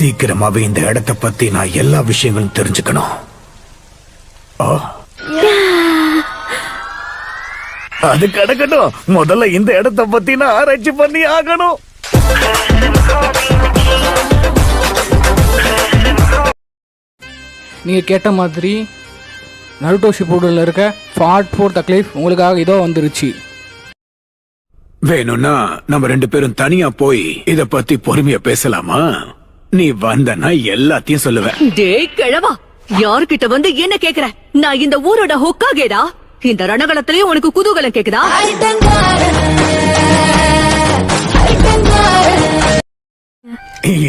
சீக்கிரமாவே இந்த இடத்தை பத்தி நான் எல்லா விஷயங்களும் தெரிஞ்சுக்கணும். அது கிடக்கட்டும், முதல்ல இந்த இடத்தை பத்தி நான் ஆராய்ச்சி பண்ணி ஆகணும். நீங்க கேட்ட மாதிரி நருட்டோ ஷிப்புடன்ல இருக்க பார்ட் 4 தக்லீஃப் உங்களுக்காக இதோ வந்துருச்சு. வேணும்னா நம்ம 2 பேரும் தனியா போய் இத பத்தி பொறுமையா பேசலாமா? நீ வந்தனா எல்லாத்தையும் சொல்லுவேன். டேய் கிழவா, யார்கிட்ட வந்து என்ன கேக்குற? நான் இந்த ஊரோட ஹொக்காகேடா. இந்த ரணகலத்திலயும் உனக்கு குதூகலம் கேக்குதா?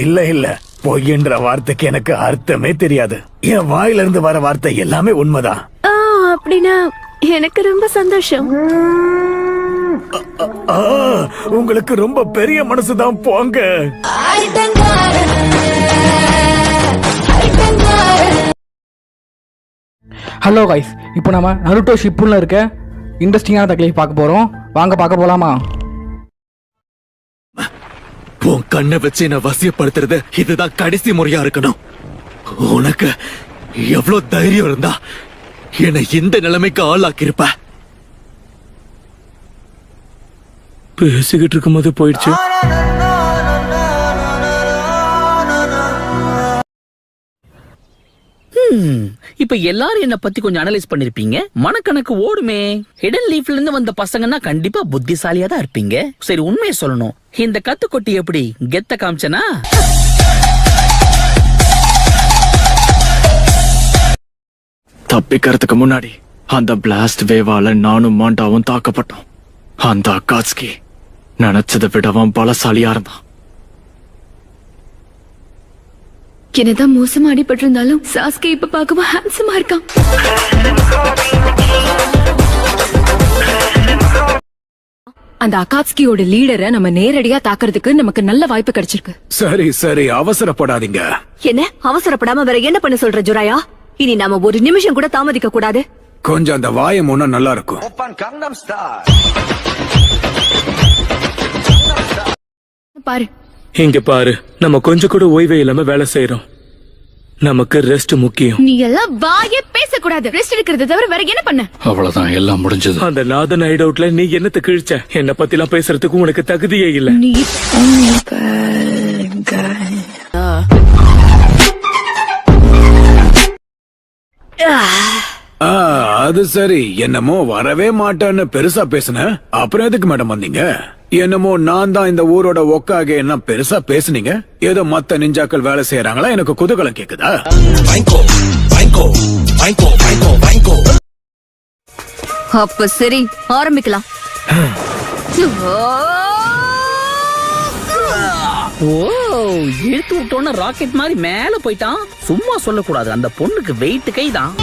இல்ல இல்ல, பொய்ன்ற வார்த்தைக்கு எனக்கு அர்த்தமே தெரியாது. என் வாயில இருந்து வர வார்த்தை எல்லாமே உண்மைதான். அப்படின்னா எனக்கு ரொம்ப சந்தோஷம். உங்களுக்கு ரொம்ப பெரிய மனசுதான், போங்க. ஹலோ கைஸ், இப்போ நம்ம நருட்டோ ஷிப்புல இருக்க இன்ட்ரெஸ்டிங்கான தக்லீஃப் பார்க்க போறோம். வாங்க பார்க்க போலாமா? உன் கண்ணை வச்சு என்ன வசியப்படுத்துறது இதுதான் கடைசி முறையா இருக்கணும். உனக்கு எவ்வளவு தைரியம் இருந்தா என்னை இந்த நிலைமைக்கு ஆளாக்கி இருப்ப. பேசிக்கிட்டு இருக்கும் போது போயிடுச்சு. இப்ப எல்லாரும் என்ன பத்தி கொஞ்சம் அனலைஸ் பண்ணிருப்பீங்க. மனக்கணக்கு ஓடுமே. ஹிடன் லீஃப்ல இருந்து வந்த பசங்கன்னா கண்டிப்பா புத்திசாலியா தான் இருப்பீங்க. சரி, உண்மையை சொல்லணும், இந்த கத்துக்கொட்டி எப்படி கெத்த காமிச்சனா? தப்பிக்கிறதுக்கு முன்னாடி அந்த பிளாஸ்ட் வேவால நானும் மாண்டாவும் தாக்கப்பட்டோம். அந்த அக்காட்ஸ்கி நினைச்சதை விடவும் பலசாலியா இருந்தான். என்னதான் மோசமா அடிபட்டு இருந்தாலும் சாஸ்கே இப்ப பார்க்கவும் ஹேண்ட்ஸமா இருக்கான். அந்த அகாட்ஸ்கியோட லீடரை நம்ம நேரடியா தாக்குறதுக்கு நமக்கு நல்ல வாய்ப்பு கிடைச்சிருக்கு. சரி சரி, அவசரப்படாதீங்க. என்ன அவசரப்படாம வேற என்ன பண்ண சொல்ற ஜுராயா? இனி நாம ஒரு நிமிஷம் கூட தாமதிக்க கூடாது. கொஞ்சம் அந்த வாயம் ஒண்ணு நல்லா இருக்கும். பாரு, இங்க பாரு, நம்ம கொஞ்சம் கூட ஓய்வே இல்லாம வேலை செய்யறோம். நமக்கு ரெஸ்ட் முக்கியம். நீ எல்லாம் வாயே பேசக்கூடாது. ரெஸ்ட் எடுக்கிறத தவிர வேற என்ன பண்ண? அவ்வளவுதான், எல்லாம் முடிஞ்சது. அந்த நாதன் ஹைட் அவுட்ல நீ என்னத்த கிழிச்ச? என்ன பத்தி எல்லாம் பேசுறதுக்கு உனக்கு தகுதியே இல்ல. நீ அது சரி, என்னமோ வரவே மாட்டேன்னு பெருசா பேசுன. அப்புறம் எதுக்கு மேடம் வந்தீங்க? என்னமோ நான் தான் இந்த ஊரோட ஒக்காக என்ன பெருசா பேசுனீங்க. ஏதோ மத்த நிஞ்சாக்கள் வேலை செய்யறாங்களா? எனக்கு குதூகலம் கேக்குதா? அப்ப சரி, ஆரம்பிக்கலாம். ஓ, இழுத்து விட்டோன்னு ராக்கெட் மாதிரி மேல போயிட்டான். சும்மா சொல்லக்கூடாது, அந்த பொண்ணுக்கு வெயிட் கைதான்.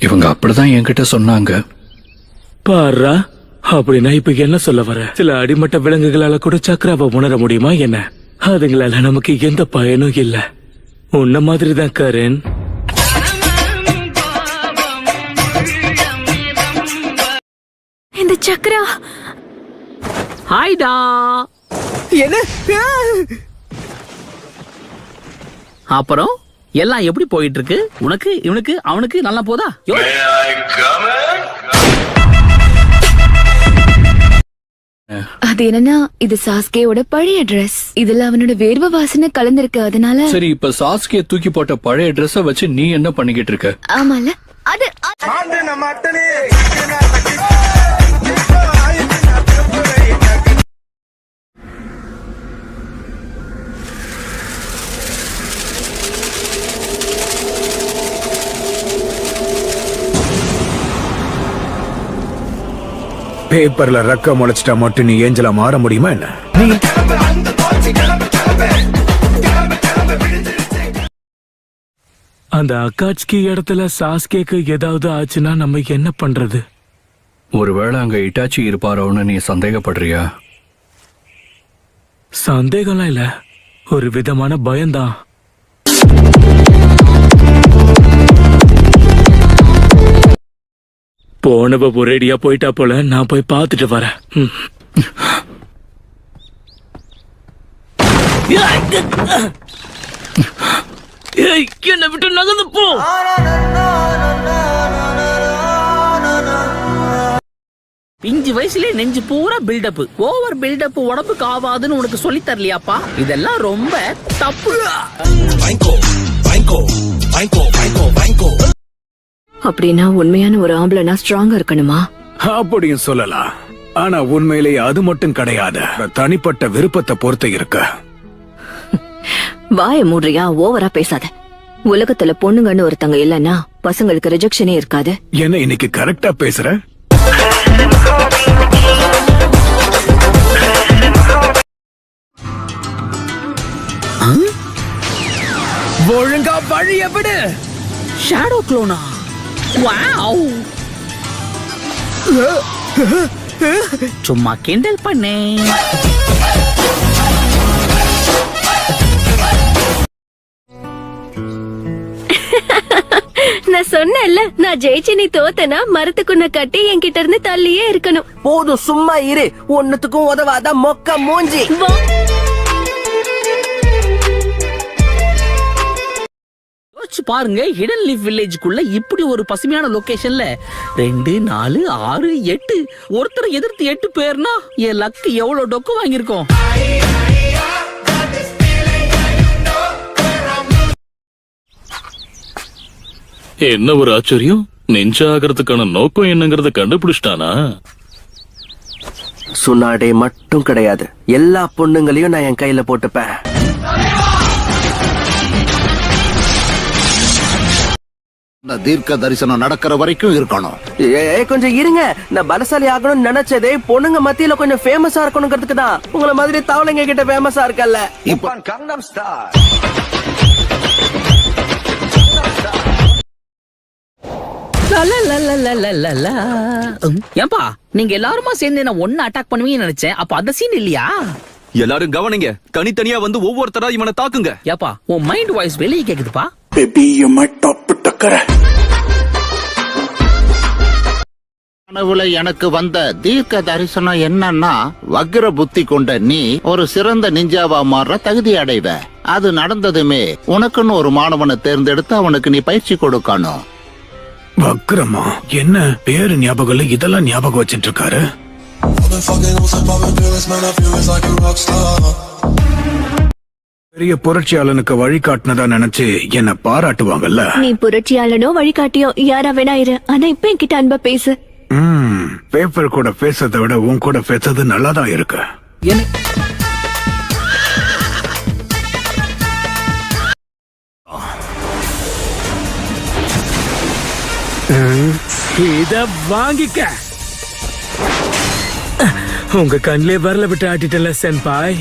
இவங்க அப்படிதான் என்கிட்ட சொன்னாங்க. பாரா, அப்படின்னா இப்ப என்ன சொல்ல வர? சில அடிமட்ட விலங்குகளால கூட சக்கராவை உணர முடியுமா என்ன? அதுங்களால நமக்கு எந்த பயனும் இல்ல. உன்ன மாதிரிதான் கரன். இந்த சக்கரா ஹாய்டா. என்ன? அப்புறம் எல்லாம் எப்படி போயிட்டு இருக்கு? உனக்கு, இவனுக்கு, அவனுக்கு நல்லா போதா? அது என்னன்னா, இது சாஸ்கேயோட பழைய ட்ரெஸ். இதுல அவனோட வேர்வை வாசனை கலந்திருக்கு. அதனால சரி, இப்ப சாஸ்கே தூக்கி போட்ட பழைய ட்ரெஸ்ஸ வச்சு நீ என்ன பண்ணிக்கிட்டு இருக்க? ஆமால, அது பேப்பர்ல ரக்க முளைச்சிட்டா மட்டும் நீ ஏஞ்சலா மாற முடியுமா என்ன? அந்த அக்காட்ஸ்கி இடத்துல சாஸ்கேக்கு ஏதாவது ஆச்சுன்னா நம்ம என்ன பண்றது? ஒருவேளை அங்க இட்டாச்சி இருப்பாரோன்னு நீ சந்தேகப்படுறியா? சந்தேகம்லாம் இல்ல, ஒரு விதமான பயம்தான். போனவ ஒரேடியா போயிட்டா போல. நான் போய் பார்த்துட்டு வரேன். ஏய், என்னை விட்டு நகர்ந்து போ. பிஞ்சு வயசுலயே நெஞ்சு பூரா பில்டப். ஓவர் பில்டப் உடம்புக்கு ஆவாதுன்னு உனக்கு சொல்லி தரலையாப்பா? இதெல்லாம் ரொம்ப தப்பு. அப்படின்னா உண்மையான ஒரு ஆம்பளைனா ஸ்ட்ராங்கா இருக்கணுமா? அப்படியும் சொல்லலாம். ஆனா உண்மையிலேயே அது மட்டும் கிடையாது. தனிப்பட்ட விருப்பத்தை பொறுத்து இருக்கு. வாய மூடுறியா? ஓவரா பேசாத. உலகத்துல பொண்ணுங்கன்னு ஒருத்தங்க இல்லன்னா பசங்களுக்கு ரிஜெக்ஷனே இருக்காது. என்ன இன்னைக்கு கரெக்டா பேசுற? ஒழுங்கா வழிய விடு. ஷேடோ க்ளோனா? வாவ். சும்மா கிண்டல் பண்ணேன். நான் சொன்னேன்ல, நான் ஜெயிச்சு நீ தோத்தனா மரத்துக்குன்ன கட்டி என்கிட்ட இருந்து தள்ளியே இருக்கணும். போதும், சும்மா இரு. ஒன்னுத்துக்கும் உதவாத மொக்க மூஞ்சி. யோசிச்சு பாருங்க, ஹிடன் லீஃப் வில்லேஜுக்குள்ள இப்படி ஒரு பசுமையான லொகேஷன்ல 2, 4, 6, 8 ஒருத்தரை எதிர்த்து 8 பேர்னா என் லக்கு எவ்வளவு டொக்கு வாங்கியிருக்கோம். என்ன ஒரு ஆச்சரியம், நெஞ்சா ஆகிறதுக்கான நோக்கம் என்னங்கறத கண்டுபிடிச்சிட்டானா? சுனாடே மட்டும் கிடையாது, எல்லா பொண்ணுங்களையும் நான் என் கையில போட்டுப்பேன். தீர்க்க தரிசனம் நடக்கிற வரைக்கும் இருக்கணும். கொஞ்சம் இருங்க. நான் பலசாலி ஆகணும்னு நினைச்சதே பொண்ணுங்க மத்தியில கொஞ்சம் ஃபேமஸா இருக்கணுங்கிறதுக்கு தான். உங்களை மாதிரி தவளைங்க கிட்ட ஃபேமஸா இருக்கல்ல. ஏன்பா நீங்க எல்லாருமா சேர்ந்து என்ன ஒன்னு அட்டாக் பண்ணுவீங்கன்னு நினைச்சேன். அப்ப அந்த சீன் இல்லையா? எல்லாரும் கவனிங்க, தனித்தனியா வந்து ஒவ்வொருத்தரா இவனை தாக்குங்க. ஏப்பா உன் மைண்ட் வாய்ஸ் வெளியே கேக்குதுப்பா. கனவுல எனக்கு வந்த தீர்க்க தரிசனம் என்னன்னா, வக்ர புத்தி கொண்ட நீ ஒரு சிறந்த நிஞ்சாவா மாற தகுதி அடைவ. அது நடந்ததுமே உனக்குன்னு ஒரு மாணவனை தேர்ந்தெடுத்து அவனுக்கு நீ பயிற்சி கொடுக்கணும். வக்ரமா? என்ன பேரு ஞாபகம் இல்ல, இதெல்லாம் ஞாபகம் வச்சிட்டு இருக்காரு. பெரிய புரட்சியாளனுக்கு வழிகாட்டினதா நினைச்சு என்ன பாராட்டுவாங்கல்ல. நீ புரட்சியாளனோ வழிகாட்டியோ யாரா வேணா இரு, ஆனா இப்ப என்கிட்ட அன்பா பேசு. பேப்பர் கூட பேசுறதை விட உன் கூட பேசுறது நல்லாதான் இருக்கு. இத வாங்கிக்க. உங்க கண்ணிலே வரல விட்டு ஆட்டிட்டல சென்பாய்.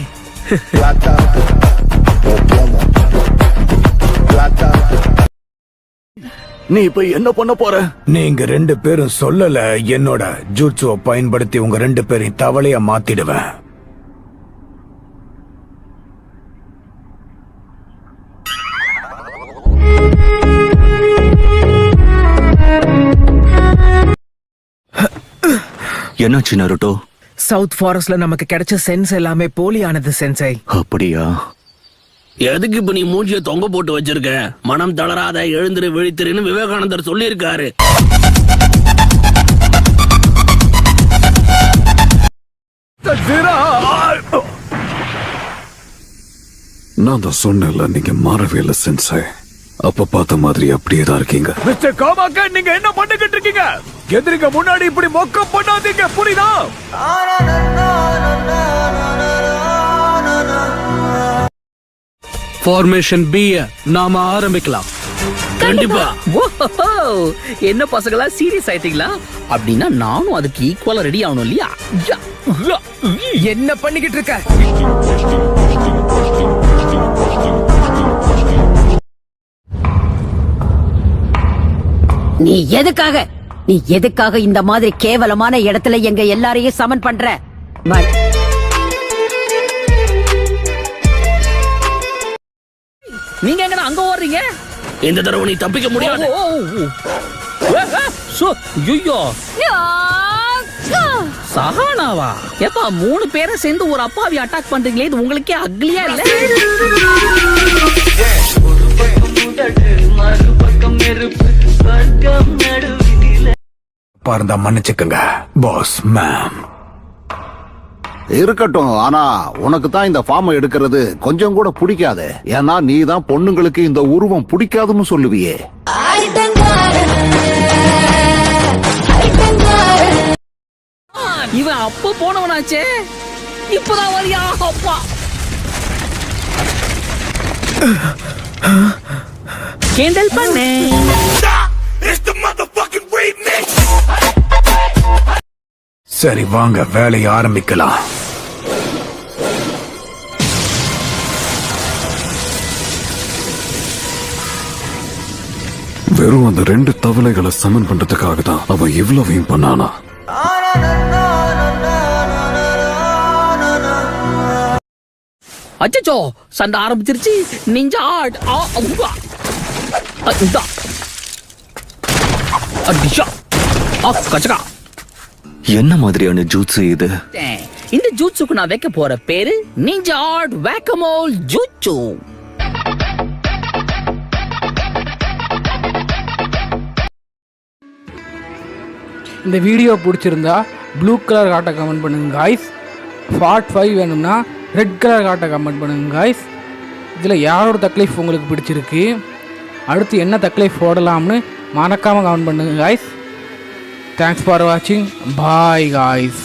நீ இப்ப என்ன பண்ண போற? நீங்க 2 பேரும் சொல்லல, என்னோட ஜூட்சுவை பயன்படுத்தி உங்க 2 பேரையும் தவளையா மாத்திடுவேன். என்னாச்சு நருட்டோ? சவுத் ஃபாரஸ்ட்ல நமக்கு கிடைச்ச சென்ஸ் எல்லாமே போலியானது சென்சை. அப்படியா? எதுக்கு இப்ப நீ மூஞ்சிய தொங்க போட்டு வச்சிருக்க? மனம் தளராத, எழுந்திரு விழித்திருன்னு விவேகானந்தர் சொல்லி இருக்காரு. நான் தான் சொன்னேன்ல, நீங்க மாறவே இல்ல சென்சை. அப்ப பார்த்த மாதிரி அப்படியே தான் இருக்கீங்க. மிஸ்டர் காமாக்கா, நீங்க என்ன பண்ணிக்கிட்டு இருக்கீங்க? எதிரிங்க முன்னாடி இப்படி மொக்கம் பண்ணாதீங்க, புரியுதா? ஃபார்மேஷன் பி நாம ஆரம்பிக்கலாம். கண்டிப்பா. என்ன பசங்களா சீரியஸ் ஆயிட்டீங்களா? அப்படின்னா நானும் அதுக்கு ஈக்குவலா ரெடி ஆகணும் இல்லையா? என்ன பண்ணிக்கிட்டு இருக்க? நீ எதுக்காக இந்த மாதிரி கேவலமான இடத்துல எங்க எல்லாரையும் சமன் பண்ற? நீங்க எங்க அங்க ஓடுறீங்க? இந்த தடவை நீ தப்பிக்க முடியாது. சஹானாவா? எப்பா 3 பேரை சேர்ந்து ஒரு அப்பாவி அட்டாக் பண்றீங்களே, இது உங்களுக்கே அக்லியா இல்ல? பாருந்தா மன்னிச்சுக்கங்க பாஸ் மேம். இருக்கட்டும், ஆனா உனக்கு தான் இந்த ஃபார்ம் எடுக்கிறது கொஞ்சம் கூட பிடிக்காது. ஏன்னா நீ தான் பொண்ணுங்களுக்கு இந்த உருவம் பிடிக்காதுன்னு சொல்லுவியே. இவன் அப்ப போனவனாச்சே, இப்பதான் வரியா? அப்பா கேண்டல் பண்ணே. சரி வாங்க வேலையை ஆரம்பிக்கலாம். வெறும் அந்த 2 தவளைகளை சமன் பண்றதுக்காக தான் அவன் இவ்வளவையும் பண்ணானா? அச்சச்சோ, சண்டை ஆரம்பிச்சிருச்சு. நிஞ்சா ஆட் கச்சகா. என்ன மாதிரியான ஜூட்ஸு இது? இந்த ஜூட்ஸுக்கு நான் வைக்க போற பேரு நிஞ்சா ஆட் வேக்கமோல் ஜூட்சு. இந்த வீடியோ பிடிச்சிருந்தா ப்ளூ கலர் காட்ட கமெண்ட் பண்ணுங்க காய்ஸ். பார்ட் 5 வேணும்னா ரெட் கலர் காட்ட கமெண்ட் பண்ணுங்க காய்ஸ். இதில் யாரோட தக்லைஃப் உங்களுக்கு பிடிச்சிருக்கு, அடுத்து என்ன தக்லைஃப் போடலாம்னு மறக்காமல் கமெண்ட் பண்ணுங்க காய்ஸ். தேங்க்ஸ் ஃபார் வாட்சிங். Bye guys.